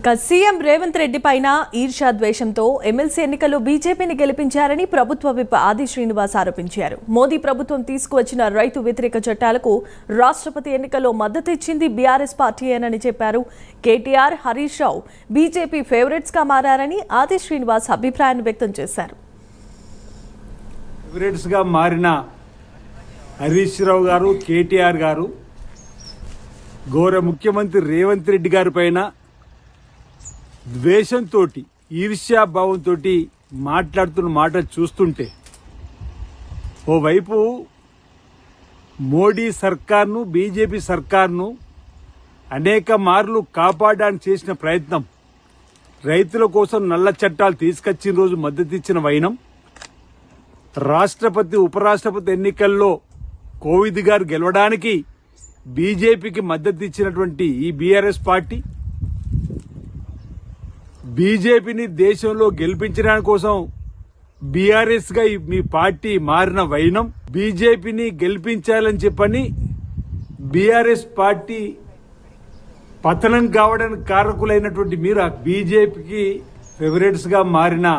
ఇక సీఎం రేవంత్ రెడ్డి పైన ఈర్ష్యా ద్వేషంతో ఎమ్మెల్సీ ఎన్నికల్లో బీజేపీని గెలిపించారని ప్రభుత్వ విప్ ఆది శ్రీనివాస్ ఆరోపించారు. మోదీ ప్రభుత్వం తీసుకువచ్చిన రైతు వ్యతిరేక చట్టాలకు రాష్ట్రపతి ఎన్నికల్లో మద్దతు ఇచ్చింది బీఆర్ఎస్ పార్టీయేనని చెప్పారు. కేటీఆర్, హరీష్ రావు బీజేపీ ఫేవరెట్స్ గా మారారని ఆది శ్రీనివాస్ అభిప్రాయాన్ని వ్యక్తం చేశారు. ఫేవరెట్స్ గా మారిన హరీష్ రావు గారు, కేటీఆర్ గారు గౌరవ ముఖ్యమంత్రి రేవంత్ రెడ్డి గారి పైన ద్వేషంతో, ఈర్ష్యాభావంతో మాట్లాడుతున్న మాట చూస్తుంటే ఓవైపు మోడీ సర్కార్ను, బీజేపీ సర్కార్ను అనేక మార్లు కాపాడడానికి చేసిన ప్రయత్నం, రైతుల కోసం నల్ల చట్టాలు తీసుకొచ్చిన రోజు మద్దతు ఇచ్చిన వైనం, రాష్ట్రపతి, ఉపరాష్ట్రపతి ఎన్నికల్లో కోవిద్ గారు గెలవడానికి బీజేపీకి మద్దతు ఇచ్చినటువంటి ఈ బీఆర్ఎస్ పార్టీ బీజేపీని దేశంలో గెలిపించడానికి కోసం బీఆర్ఎస్ గా మీ పార్టీ మారిన వైనం, బీజేపీని గెలిపించాలని చెప్పని బీఆర్ఎస్ పార్టీ పతనం కావడానికి కారకులైనటువంటి మీరు బీజేపీకి ఫేవరెట్స్ గా మారిన